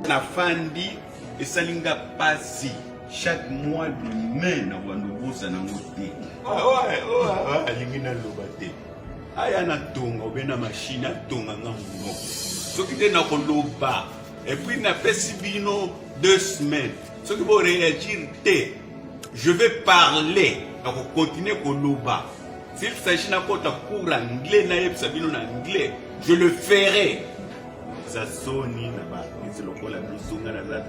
La fandi et salinga pasi chaque mois de mai na wandubusa na ngote. Ah ouais, alingina lobate. Aya na tonga obena machine tonga ngamuno. Soki te na koloba et puis na pesibino 2 semaines. Soki bo réagir te. Je vais parler, donc continuer koloba. S'il s'agit d'un cours anglais, je le ferai. Ça sonne, c'est le col international.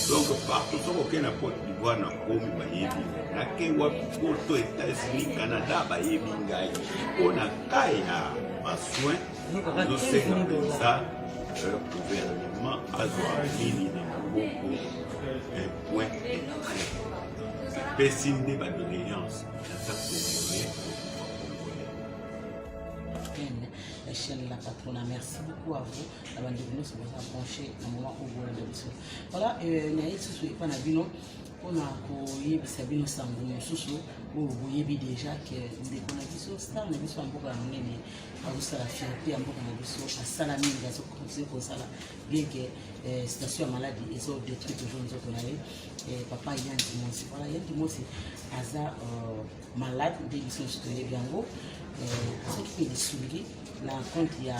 Donc, partout, aucun apport d'ivoire n'a pas eu de États-Unis, Canada, on a besoin de ça. Le gouvernement a fini un point de signe de doléance. La chaîne La Patrona, merci beaucoup à vous d'avoir devenu sur votre branché à un moment où vous l'avez dit. Voilà, il y a ce pas nabino on a couru Sabino Sangono Soussou où vous voyez déjà que des connexions star ne sont pas en ligne à vous la fierté en beaucoup de à Salami dans ce conseil comme ça bien que station maladie et ça détruit toujours nous autres et papa Yann Timosi voilà Yann Timosi asa malade des missions citoyennes bien gros ce qui fait des souliers là quand il y a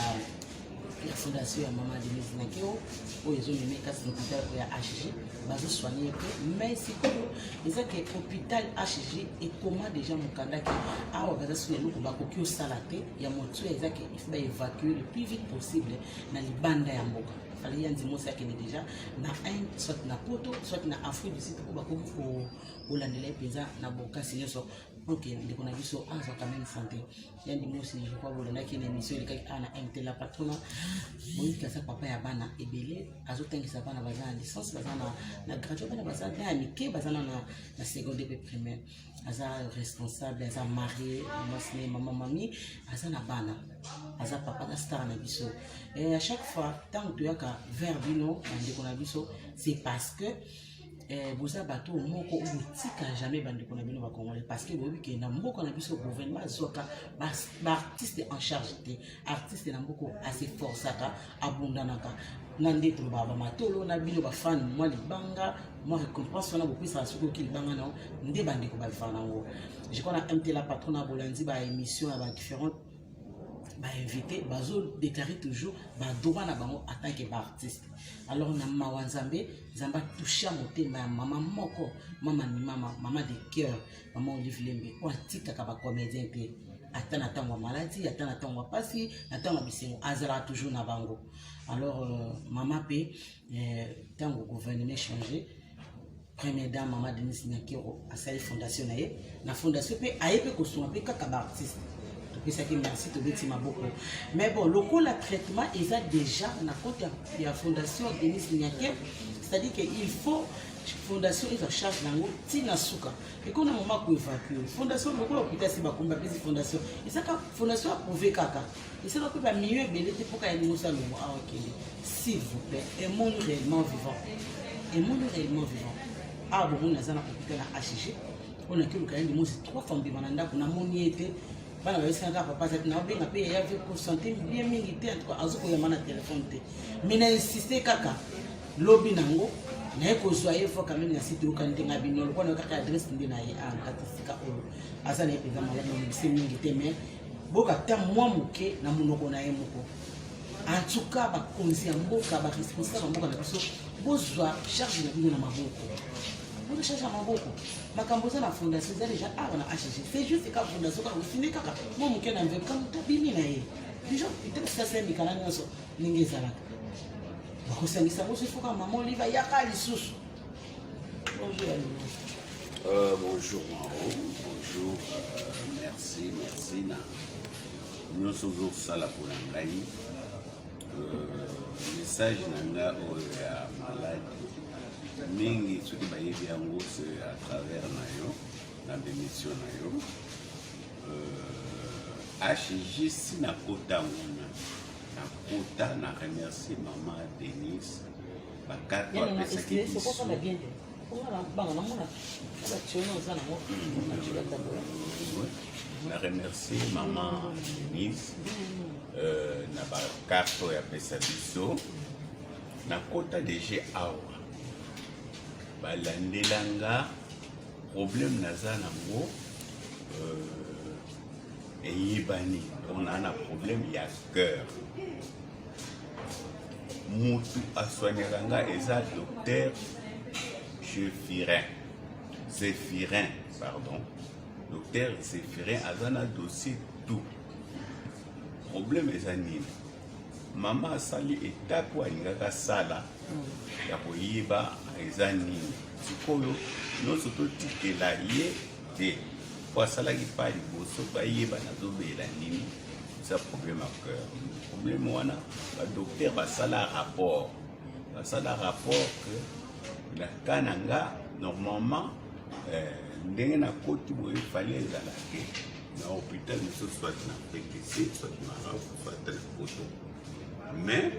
la fondation ya Maman Denise Nakeo où ils ont mis casse l'hôpital pour HG bazo soigner mais c'est quoi ils ont que hôpital HG et comment déjà mon candidat qui a organisé le coup ko salaté ya moto ils ont que il faut évacuer le plus vite possible dans les bandes ya mboka fallait y dire ça qui est déjà na un soit na poto soit na Afrique du Sud pour l'année pesa na boka signer so ok on a vu ça en quand même santé il y a des mots si je crois vous l'avez qui une émission qui a na MT La Patrona oui que ça papa ya bana ebele azotengi sa bana bazana licence bazana na gradué bana bazana na amike bazana na secondaire et primaire aza responsable aza marié moi maman mami aza na bana aza papa na star na biso et à chaque fois tant que tu as vers bino on a vu ça c'est parce que vous avez bateau moko outika jamais bande qu'on a bien va congolais parce que vous que na mboko na biso gouvernement zoka artiste en charge te artiste na mboko assez forçaka abundanaka nande to baba matolo na bino ba fan moi libanga moi récompense na beaucoup ça suko ki libanga na ndé bande ko ba fana ngo je connais MT La Patrona bolandi ba émission à différentes bah invité bazo déclarer toujours bah droit na bango en tant qu'artiste alors na mawanzambe zamba toucher motema maman moko maman ni maman de cœur maman Olive Lembe o tika ka ba comédien te atana tango maladie atana tango pasi atana bisengo azala toujours na bango alors maman pe tango gouvernement changé première dame maman Denise Nakero a sa fondation na fondation pe ayepe ko so pe kaka ba artiste merci de petit beaucoup mais bon le coup la traitement ils a déjà na côté de la fondation Denise Nakero c'est-à-dire qu'il faut fondation ils en charge lango tina suka et qu'on a moment pour évacuer fondation le coup l'hôpital c'est ba komba petite fondation et ça fondation approuvé kaka et c'est donc pas mieux belé pour qu'il y ait nous ça ok s'il vous plaît un monde réellement vivant ah bon on a ça na hôpital à HG on a que le cas de moi c'est 3 femmes de mananda qu'on a monié bana ba sanga papa ça na benga pe ya veut consentir bien militaire en tout cas azuko ya mana téléphone te mais na insister kaka lobby nango na ko soyer faut quand même na site okande ngabino ko na kaka adresse ndina ye en katisika olo asa na peza mala no c'est mingi te mais boka ta moi muke na munoko na ye moko en tout cas ba konzi mboka ba responsable mboka na biso bozwa charge na bino na maboko vous cherchez à Maboko. Ma cambosa la fondation, c'est déjà à HG. C'est juste que la fondation, quand vous finissez, moi, je suis un peu comme tu as bien mis. Les gens, peut-être que ça c'est un peu comme ça. Bonjour, Maro. Bonjour. Merci. Nous sommes toujours ça là pour l'engager. Message nanga au malade. Mingi ce qui va y avoir à travers nayo dans des missions nayo HG si na kota na remercier maman Denise bakati wa pesa qui na remercier maman Denise na carte ya pesa biso na kota DG awa balandelanga problème naza nango eyebani on a un problème ya cœur mutu aswanyaka nga eza docteur Zéphirin, pardon. Docteur Zéphirin aza na dossier tout. Problème eza nini? Mama asali étape alingaka sala ya koyeba eza nini. Sikoyo nyonso totikela ye te po asalaki pa liboso bayeba nazobela nini. C'est problème à cœur. Problème wana badocteur basala rapport. Basala rapport que la kananga normalement ndenge na koti boye fallait ezala te na hôpital mosusu soit na PTC soit na soit na poto mais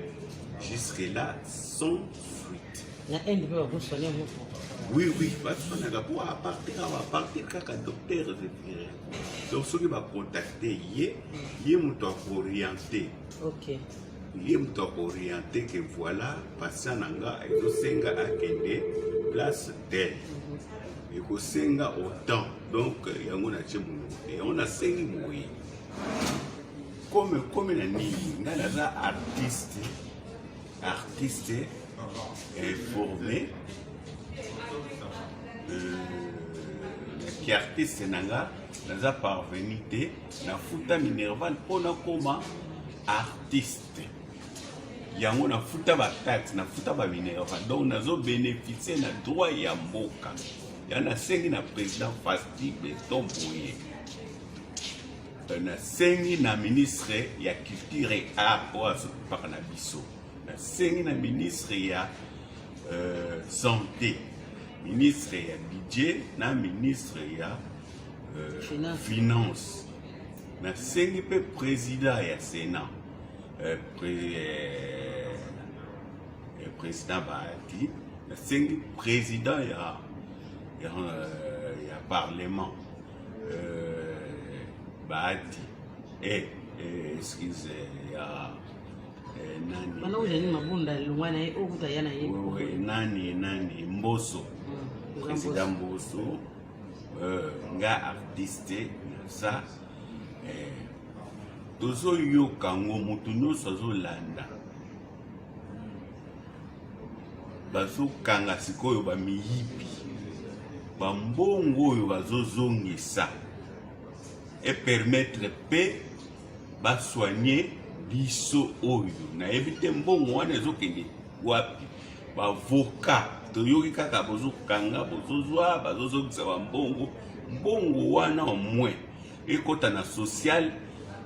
jusque là sans suite. Na ende ba ko sonya mo. Oui, basonaga po à partir kaka docteur Zéphirin. Donc soki ba contacter ye moto orienté. OK. Ye moto orienté que voilà patient nanga ezosenga akende place tel. Ekosenga autant donc yango na tche mono et on a sengi moyi comme na nini nga naza artiste formé qui artiste nanga naza parvenu te na futa minerval mpona koma artiste yango na futa ba taxe na futa ba minerval donc nazo bénéficier na droit ya mboka. Yana sengi na président Fasti Beton Boye. Na sengi na ministre ya culture et art pour par na biso. Na sengi na ministre ya santé. Ministre ya budget na ministre ya finance. Na sengi pe président ya Sénat. Président Bahati. Na sengi président ya il y a parlement Bahati excusez il y a nani mana ujani mabunda lungwana okuta yana nani Mboso président Mboso nga artiste ça tozo yoka ngo mutu nyonso azolanda bazokanga sikoyo bamiyibi bambongo oyo bazozongisa et permettre pe basoigner biso oyo nayebi te mbongo wana ezokende wapi bavoka toyoki kaka bozokanga bozozwa bazozongisa bambongo mbongo wana omwe ekota na social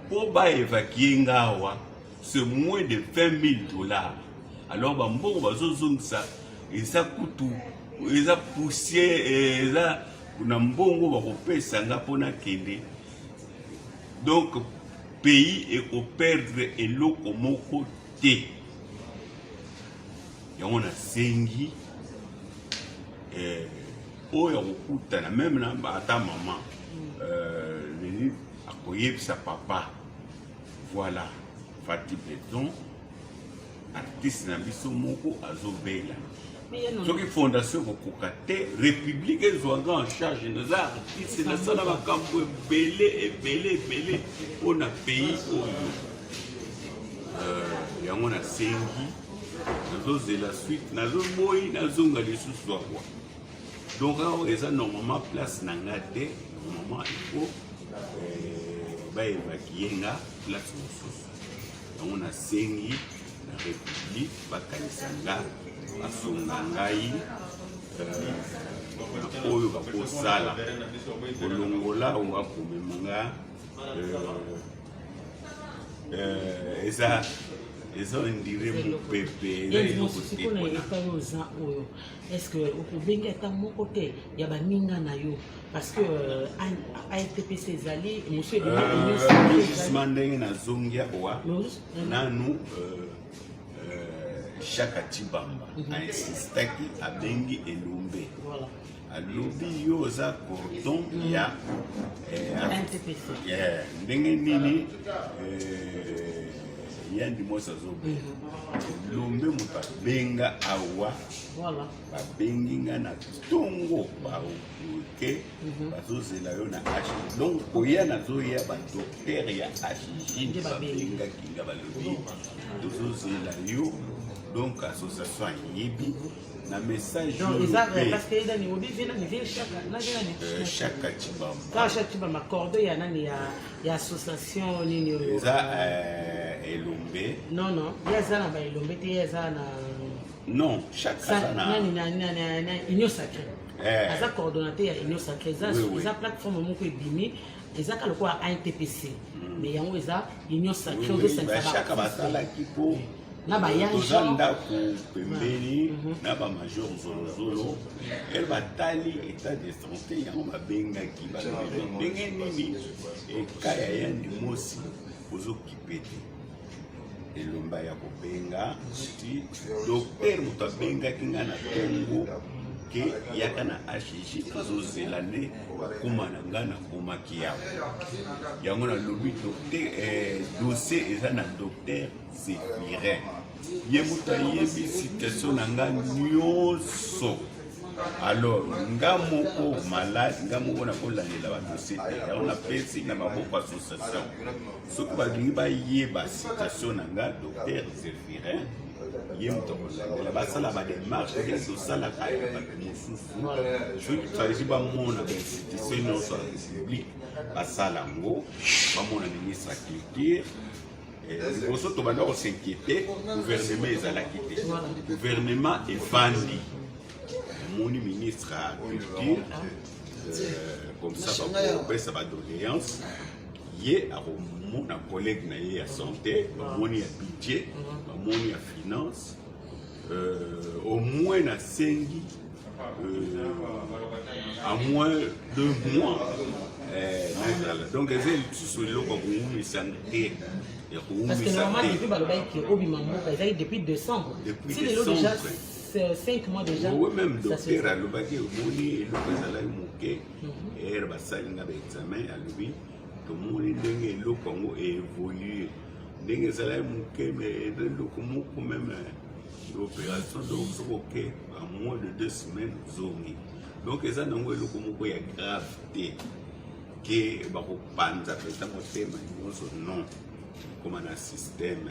po baévacue ngawa c'est moins de 20 000 $. Alors bambongo bazozongisa eza kutu eza poussière eza kuna mbongo bakopesa nga mpona kende donc pays ekoperdre eloko moko te yango nasengi oyo akokutana meme na ata mama akoyebisa papa voilà Fati Beton artiste na biso moko azobela soki fondation kokoka te république ezwanga en charge naza artiste nasala makambo ebele mpona pays oyo yango nasengi nazozela suite nazoboyi nazonga lisusu akwa donc awa eza normalement place na nga te normalement il faut baévacue nga place mosusu yango nasengi na république bakanisa nga basonga ngai oyo bakosala kolongola oyo akomema nga eza ondire mopepe eza eloko te oyo est-ce que okobenga ata moko te ya baninga na yo parce que ARTPC ezali mosu edema ndenge nazongi awa nanu Chaka Chibamba insistaki abengi elombe alobi yo oza cordon ya ndenge nini yandi mosa zobe lombe moto abenga awa babengi nga na ntongo baoke bazozela yo na HIG donc koya nazoya badokter ya HIG babengaki nga balobi tozozela yo donc association ayebi na message chaque chibamba cordon ya nani ya association nini eza elombe non eza na ba elombe te eza na non chaque na union sacrée aza coordonnateur ya union sacrée eza plateforme moko ebimi eza ka lokola ANTPC mais yango eza union sacrée chaque basalaki po toza ndako pembeni na bamajor zolozolo ele batali état de santé yango babengaki balobi ndenge nini ekaya yandi mosi ozokipe te elomba ya kobenga ti docteur moto abengaki nga na ntongo ke yaka na HIG tozozela nde okuma na nga na komaki yawo yango nalobi dossier eza na docteur Zéphirin ye moto ayebi situation na nga nyonso alors nga moko malade nga moko nakolandela badossier te yango napesi na maboko association soki balingi bayeba situation na nga docteur Zéphirin ye moto akolandela basala badémarche ya tosalaka ya bato mosusu soki tozalisi bamona bainstitution nyonso ya république basala yango bamona ministre ya culture liboso tobanda kosinquiété gouvernement ezalaki te gouvernement efandi omoni ministre ya culture comme ça bakopesa badoléance ye akomona collègue na ye ya santé bamoni ya budget bamoni ya finance au moins nasengi à moins de mois donc eza lisusu eloko akoumisa te. Parce que normalement, depuis Balobaki, depuis décembre. Depuis si décembre. Déjà 5 mois déjà. Oui, même docteur Alobaki, Omoni, et le président Mouké, et il va saluer l'examen à lui. Tout le monde est le Congo évolué. Dengue Zalaï Mouké, mais le Congo, quand même, l'opération de OK, en moins de 2 semaines, zone. Donc, ça n'a pas le Congo, il y a gravité. Que, bah, pour Panza, président Mouké, non. Comme un système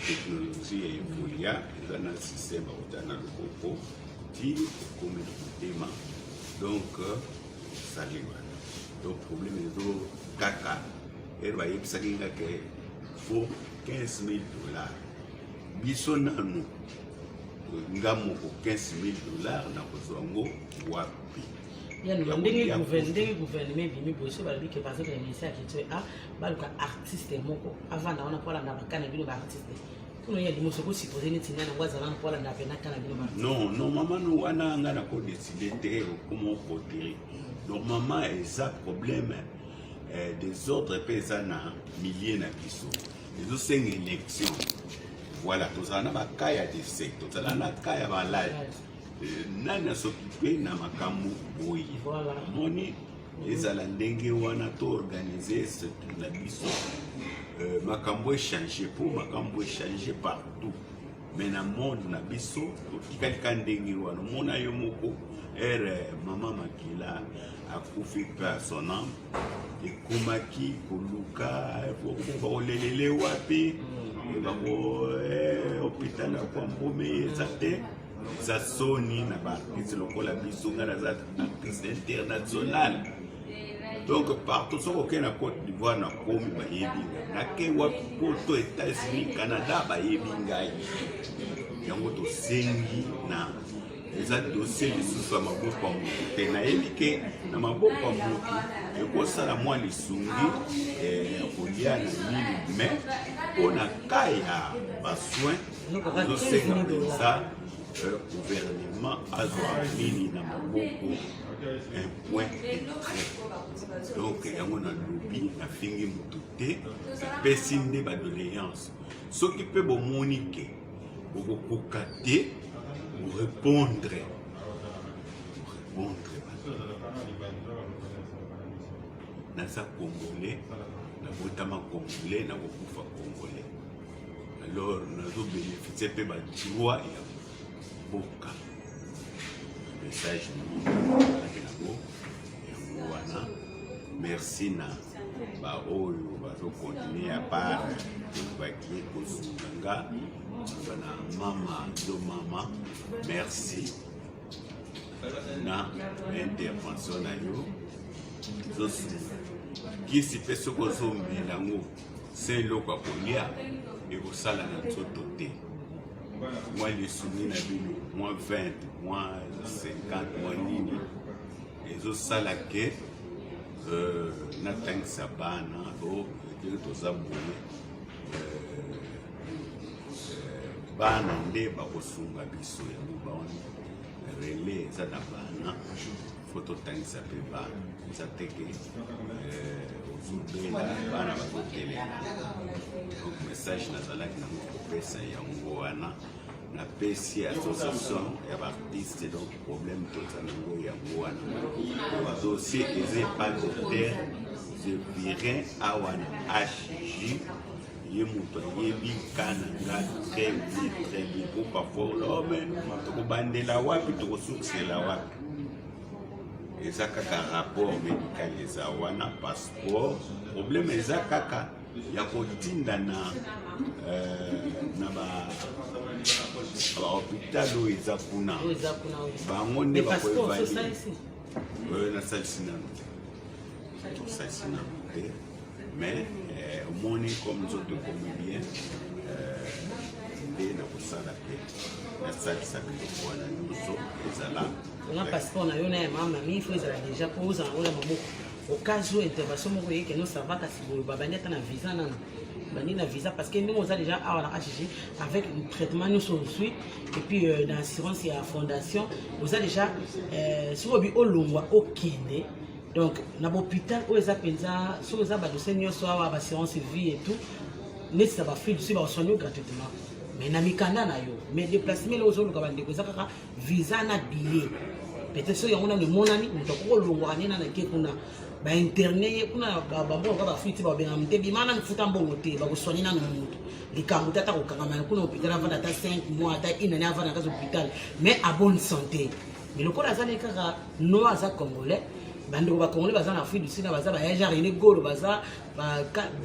technologie évolué, il y a un système qui est le qui comme le thème. Donc, ça l'est. Donc, le problème est que caca, il va y avoir faut 15 000 $. Bisonano, nous avons 15 000 $, nous avons wapi. ndenge gouvernement bimi boso balobi ke par exemple ministère ya culture baluka artiste moko avant na wana mpo alanda bakana bino baartiste kuna ya limoso kosupose neti nga nango azala mpo alanda pena kana bino non normalement wana nga nakodeside te okoma okotiri normalement eza problème des ordres mpe eza na milieu na biso ezosenga élection voilà tozala na baka ya décès tozala na ka ya malade nani asokipe na makambo boye moni ezala ndenge wana toorganize na biso makambo echange po makambo echange partout mais na monde na biso totikalika ndenge wana omona yo moko mama Makila akufi pe à son âme ekomaki koluka bakolelele wapi bako hôpital ya kwa mbome eza te za soni na baartiste lokola biso nga naza artiste international donc partout soko oke na Côte d'Ivoire na komi bayebi nake wapoto États-Unis Canada bayebi ngai yango tosengi na eza dossier lisusu ya maboko ya motu te nayebi ke na maboko ya motu ekosala mwa lisungi ya kolia na nini mais mpona ka ya basoin tosenga mpenza gouvernement azwa nini na maboko un point de trait donc yango na lobi nafingi motu te epesi nde badoléance soki mpe bomoni ke bokokoka te répondre naza congolais nabotama congolais nakokufa congolais. Alors nazo bénéficier pe ba droit ya boka message nango wana. Merci na ba oyo bazo continuer à part bakie kosunga bana mama do mama. Merci na intervention na yo zosu kisi pe soko zombi nango c'est loko kolia et au sala na nzoto te. Moi les soumis na bino moins 20 moins 50 moins nini ezo sala ke natangisa bana o toza boye bana nde bakosunga biso yango baona relais eza na bana fo totangisa mpe bana eza teke ozobela bana bazotelela. Donc message nazalaki nango kopesa yango wana napesi association ya baartiste donc problème toza nango yango wana dossier eza pas docteur je virais awa na HJ ye moto ayebi kana nga très bien po parfois l'homme tokobandela wapi tokosuksela wapi eza kaka rapport médical eza wana passeport problème eza kaka ya kotinda na hôpital oyo eza kuna bango nde bakoyevalide nasalisi nano te tosalisi nano te mais omoni comme nzoto ekomi bien nde nakosala te nasalisa biloko wana nyonso ezala na passeport na yo na ya mama mi faut ezala déjà po ozala ngo na maboko au cas où intervention moko yeke no sava kasi boye babandi ata na visa nano bandi na visa parce que ndenge oza déjà awa na HG avec le traitement nyonso ozwi et puis na assurance ya fondation oza déjà soki obi olongwa okende donc na bahôpital oyo eza mpenza soki oza badossier nyonso awa baassurance vie et tout neti na bafri dusi baosoigne gratuitement mais na mikanda na yo mais déplacement ele ozoluka bandeko eza kaka visa na billet peut-être soki yango nano emonani moto akoko olongwaka nde nana ke kuna bainterne ye kuna bambongo kaka bafri ti babenga mote bima nani futa mbongo te bakosoigne nano moto likambo te ata kokangama kuna hôpital avanda ata 5 mois ata une année avanda kaka hôpital mais à bonne santé mais lokola azali kaka no aza congolais bandeko bakongolais baza na Afrique du Sud baza bayaja René Golo baza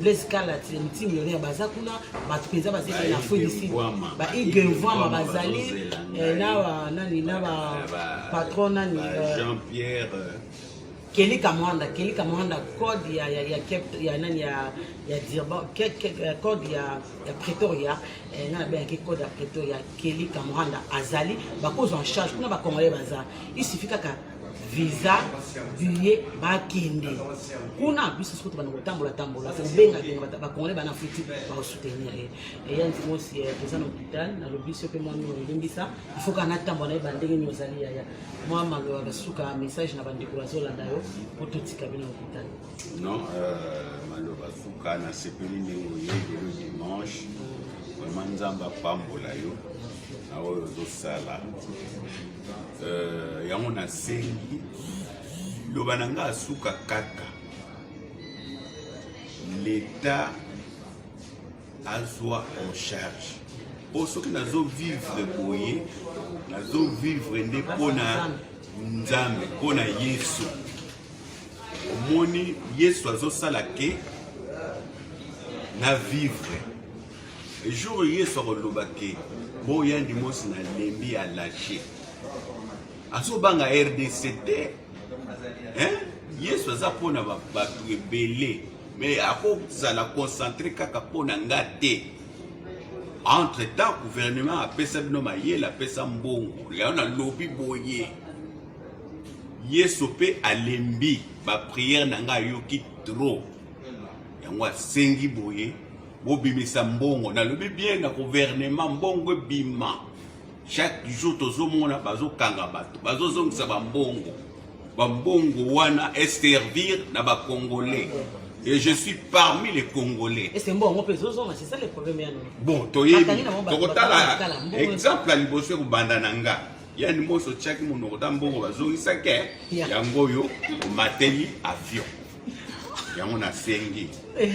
Blaise Kala multimillionnaire baza kuna bato mpenza bazali na Afrique du Sud baigevwama bazali na nani na bapatron nani Jean-Pierre Kelly Kamwanda code ya nani ya Dirban code ya Pretoria na bien que code ya Pretoria Kelly Kamwanda azali bakozo en charge kuna bakongolais baza il suffit kaka visa billet bakende kuna biso soto bana kotambola benga bakongolais bana Afrique ba soutenir et yanti mo si présent hôpital na le biso pe moi no limbisa il faut kana tambola na bandenge nyozali ya moi malo basuka message na bandeko bazolanda yo pototika bina hôpital non malo basuka na sepeli ndenge le dimanche vraiment nzamba pambola yo na oyo zosala yango nasengi loba na nga asuka kaka l'état azwa en charge po soki nazovivre boye nazovivre nde mpona nzambe mpona yesu omoni yesu azosala ke na vivre le jour yesu akoloba ke boya ndimosi na lembi ya lâché azobanga RDC te yesu aza mpona bato ebele mais akozala concentré kaka mpona nga te entre temps gouvernement apesa bino mayele apesa mbongo yango nalobi boye yesu mpe alembi bapriere na nga ayoki trop yango asengi boye bobimisa mbongo nalobi bien na gouvernement mbongo ebima chaque jour tozomona bazokanga bato bazozongisa bambongo wana servir na bacongolais et je suis parmi les Congolais. Et c'est bon, c'est ça le problème. Bon, toyebi tokotala exemple liboso ko bandananga yani moso chaki monokota mbongo bazongisa ke yango yo mateli avion yango na sengi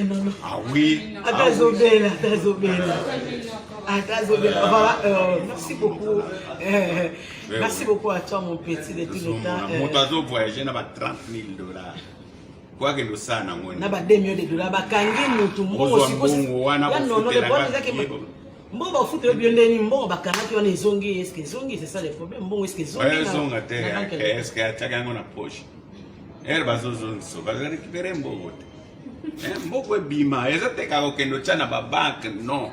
non. Ah oui. Atazobela. Voilà, merci beaucoup. Merci beaucoup à toi, mon petit, de tous les temps. Mon oiseau voyager dans 30 000 $. Quoi que nous ça n'a pas. N'a 2 millions de $. Bakangi mutu mbongo sikosi. Mbongo fout le bien deni mbongo bakanaki wana ezongi est-ce que ezongi c'est ça le problème mbongo est-ce que ezongi. Ouais zonga te est-ce que ataka ngona poche. Elle va zonzo va récupérer mbongo. Mbongo bima ezate ka okendo chana ba banque non.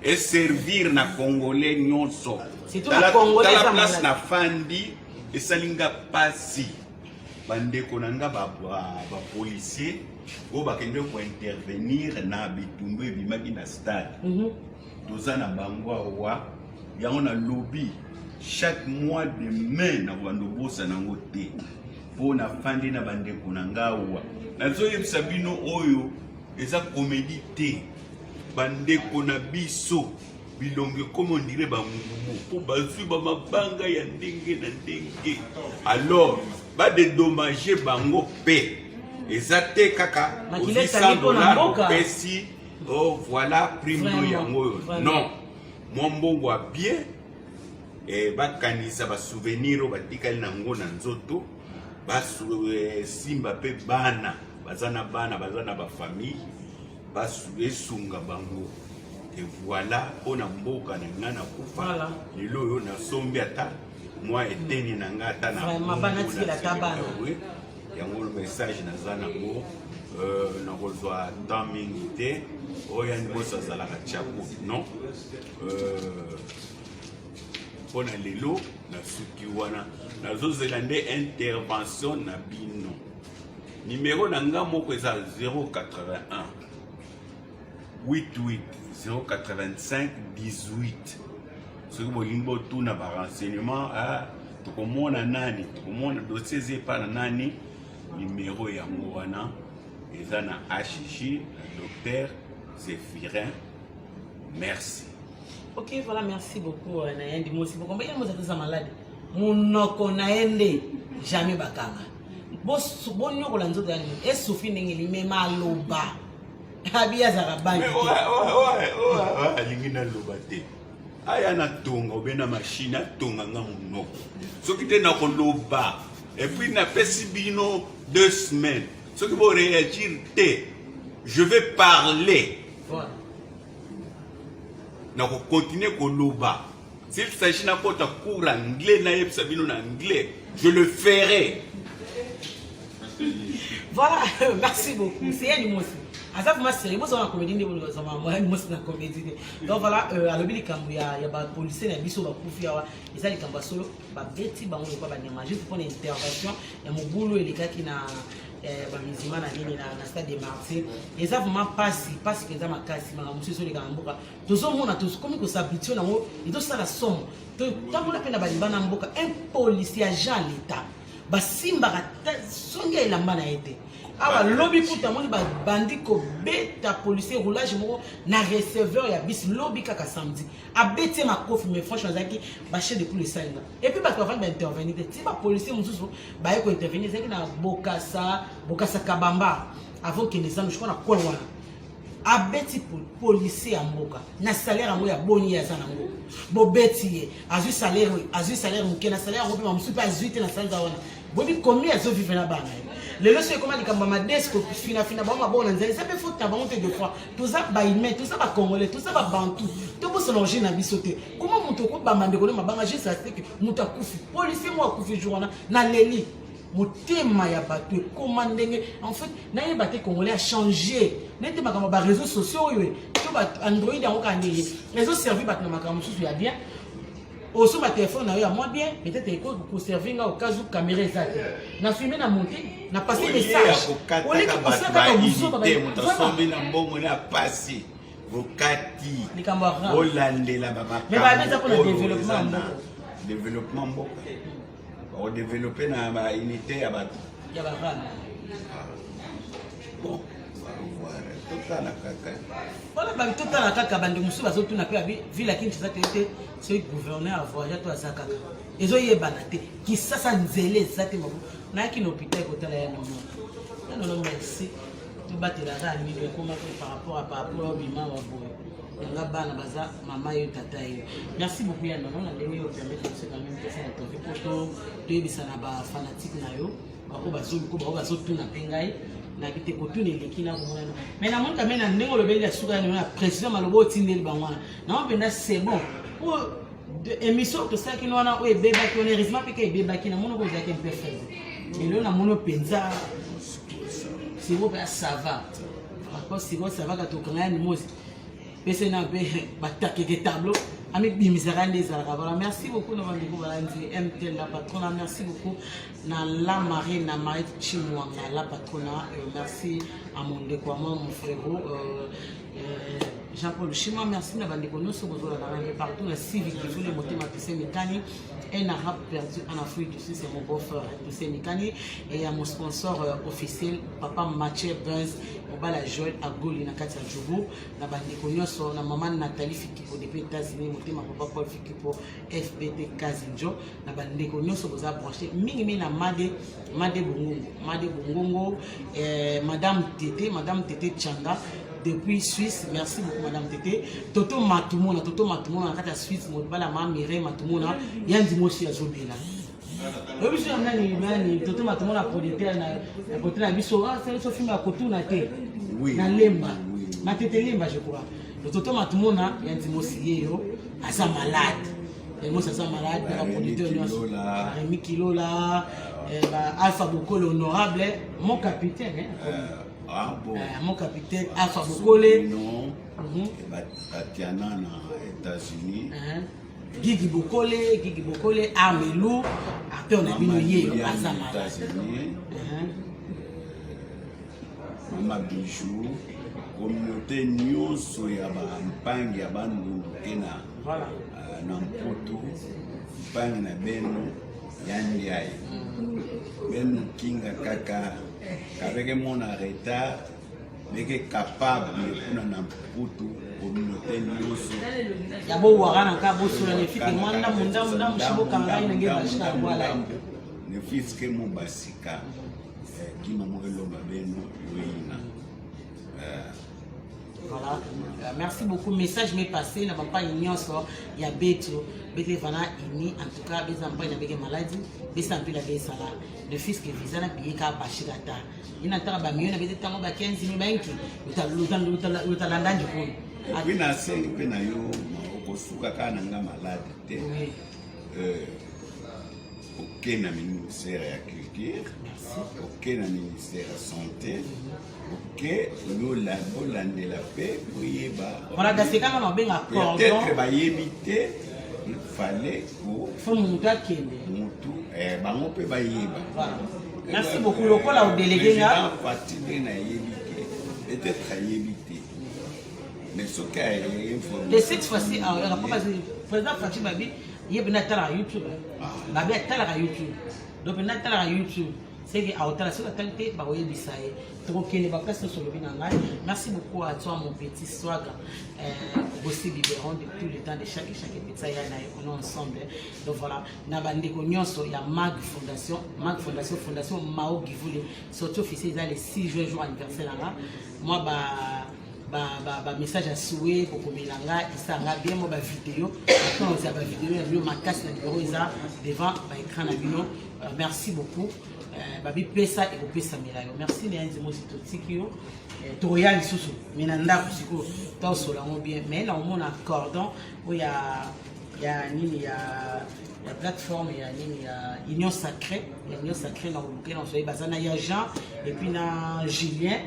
Et servir na congolais nyonso. C'est tout la congolais la place na fandi et salinga pasi. Bande konanga ba policier o bakende ko intervenir na bitumbu bimaki na stade. Tozana bango wa yango na lobby chaque mois de mai na wando bosa nango te. Pona fandi na bande konanga wa. Nazo yebisa bino oyo eza comédie te. Bande kona biso bilonge comme on dirait bangumu po bazui ba mabanga ya ndenge na ndenge alors ba dédommager bango pe ezate kaka aussi $100 pesi oh voilà prime yango non moi mbongo a bien et ba kanisa ba souvenir ba tikali nango na nzoto ba simba pe bana bazana ba famille sunga bango et voilà on a mboka na ngana kufa lelo yo na sombi ata moi eteni na ngata na vraiment banati la tabana yango le message na zana ngo na kozwa temps mingi te oya ni bosa zala ka chapo non pona lelo na suki wana na zozela nde intervention na bino numéro na nga moko eza 081 88 085 18. Ce que vous voulez tout na ba renseignement à tout comment nani tout comment dossier zepa na nani numéro ya mwana eza na HJ docteur Zéphirin. Merci. OK, voilà, merci beaucoup Nayendi. Moi aussi beaucoup. Mais moi ça malade. Munoko Nayendi jamais bakanga. Boss bonyo ko lanzo dali. Et Sophie ngeli mema loba. Abia zarabani. Ouais, alingina loba te. Aya na tonga obena machine tonga nga munoko. Soki te na ko loba. Et puis na pesi bino 2 semaines. Ce qui va réagir te. Je vais parler. Voilà. Na ko continuer ko loba. S'il s'agit na kota cours anglais na yeb sabino na anglais, je le ferai. Voilà, merci beaucoup. C'est elle moi aussi. Azaf ma série, moi ça comédie moi c'est comédie. Donc voilà, à l'obili kambu ya ba policier na biso ba kufia wa ezali kamba solo ba beti bango ko ba nyama juste pour une intervention ya mobulu elikaki na ba mizima na nini na stade de Marseille. Eza vraiment passe que za makasi manga muso le kambuka. Tozo mona tozo comme ko s'habituer na mo, il doit ça la somme. Tant la peine ba libana mboka un policier agent l'état. Ba simba ka songa elamba na ete. Awa lobby puta moni ba bandi ko beta policier roulage moko na receveur ya bis lobby kaka samedi a bete ma kofi mais franchement zaki ba chef de police là et puis ba ko va intervenir ti ba policier mususu ba ko intervenir zaki na bokasa kabamba avant que les amis je connais quoi wana a beti policier ya mboka na salaire yango ya boni ya zana ngo bo beti azu salaire muke na salaire ngo pe mamusu pa azuite na salaire wana bobi combien azo vivre na bana le leçon comment les kamba madesco fina ba bona nzeli ça peut faut tabango te deux fois tout ça ba humain tout ça ba congolais tout ça ba bantou to bo songer na bisote comment muto ko ba mande ko mabanga juste ça que muta kufi policier moi kufi journal na leli motema ya bato comment ndenge en fait na yebate congolais a changé nete makamba ba réseaux sociaux yo to ba android yango kandeye réseaux servi ba na makamba susu ya bien aussi ma téléphone à moi bien peut-être pour servir au cas où caméra exacte na filmer na monter na passer message on est comme ça ka muso ba sombi na mbongo na passer vokati olandela baba mais ba beza pour le développement mboka on développer na ba unité ya ba bon totala kaka voilà ba totala kaka bande musu bazo tuna pe abi ville lakini ça était ce gouverneur a voyagé to azaka ezo yebana te ki sasa nzele zate mabo na ki no hôpital ko tala ya non merci tout battre la rame, mais comment par rapport au bima ou maman et tata. Merci beaucoup Yann, on a donné au permettre de se quand même que ça a trouvé pour toi, tu es ça na fanatique na yo, bako bazo tout na pengai. Na kite kotune lekina komona mais na monka mena ndenge lobeli ya suka na président malobo tindeli bangwana na mpenda c'est bon pour émission to ça qui nous na o ebeba ki on heureusement pe ke ebeba ki na mono ko zaki mpe faible mais là na mono penza c'est bon ça va parce que ça va ka to kana ni mosi pese na be batake ke tableau ami bimisara des alabala. Merci beaucoup Novandiko Balanzi MTL la patrona, merci beaucoup na la marine na Marie Chimwanga la patrona, merci à mon décoiement mon frérot Jean-Paul Chima, merci na bandeko nous sommes partout la civique qui voulait monter ma PC Mikani un arabe perdu en Afrique du Sud, c'est mon beau-frère PC Mikani et à mon sponsor officiel papa Mathieu Benz Obala Joël à Goli na Katia Djoubou na bandeko nyonso na maman Nathalie Fikipo depuis États-Unis monter ma papa Paul Fikipo FBT Kazinjo na bandeko nyonso boza branché mingi na Made Bongongo madame Tété Tchanga depuis Suisse, merci beaucoup madame Tété. Toto Matumona na kata Suisse modbala ma Mireille Matumona yandi moshi ya zobela. Obi so nani Toto Matumona producteur na côté na biso c'est so film à Kotuna te. Na Lemba. Na Tété Lemba je crois. Le Toto Matumona yandi moshi yeyo asa malade. Et moi ça malade la producteur Rémi Kilola Alpha Bokolo honorable mon capitaine Ah bon. Mon capitaine Alpha Bokole. Non. Tatiana aux États-Unis. Gigi Bokole, Amelou. Après on a vu Yé aux États-Unis. Mama Bijou. Communauté nyonso ya ba mpangi ya bandu tena. Voilà. Na Mpoto. Mpangi na beno yandiaye. Beno kinga kaka. Avec mon retard, mais capable de na Mputu communauté nyonso. Ya bo warana ka bo sura ne fiki mwanda munda mshibo kanga inenge bashika kwala. Ne fiske mo basika. Kima mo elomba beno yoina. Voilà. Merci beaucoup. Message m'est passé. N'a pas ignoré ça. Il y a Beto. Beto Vana ini. En tout cas, Beto Zampa il a une maladie. Beto Zampa il a une sala. Le fils que visa n'a payé qu'à Bachigata. Il n'a pas mieux. Il a Beto Tango Baken. Si nous banki. L'outa landan du coup. Oui, na sengi pe na yo okosuka kana nga malade te. Ok na ministère ya culture. Ok na ministère ya santé. Ok, nous la paix pour y voilà, dans ce cas, on a bien un cordon. Peut-être qu'il fallait que. Faut monter à Kende. On peut pas y voilà. Merci beaucoup. Le col a délégué là. Peut-être à y éviter. Mais ce cas est. Et cette fois-ci, le président Fatih Babi, il y a bien à YouTube. Babi à YouTube. Donc, il y a YouTube. C'est que à hauteur sur la qualité bah oui bisaï trop qu'il n'est pas presque sur le binanga. Merci beaucoup à toi mon petit swag aussi biberon depuis tout le temps de chaque petit on est ensemble donc voilà na bande ko nyonso ya Mag Fondation Mao Givule surtout officiel les 6 juin jour anniversaire là moi message à souhait pour Milanga et ça a bien moi vidéo quand on a vidéo ma casse na numéro isa devant écran na bino merci beaucoup babi pesa et au pesa milayo merci les gens aussi tout tikio toyali susu minanda kusiko taso la bien mais là on a cordon où il y a nini la plateforme il y a nini union sacrée dans lequel on soit bazana ya Jean et puis na Julien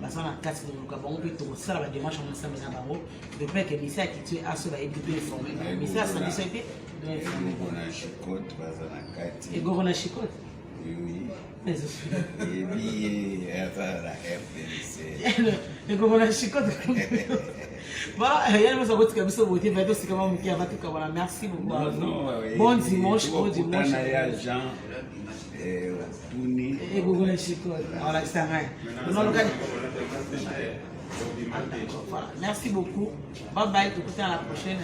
bazana 4 nous ka bango to ça la démarche on ensemble na bango de peur que misa qui tu as sur la équipe informé misa ça dit ça été on a chicote bazana 4 et gorona chicote oui. Et puis, la FDC. Et comme on a chicote. Voilà, il y a une chose qui est beauté, mais aussi comment on va tout voilà. Merci beaucoup. Bon dimanche, bon dimanche. Jean Touni. Et vous voulez chicote. Voilà, c'est vrai. Merci beaucoup. Bye bye. Écoutez à la prochaine.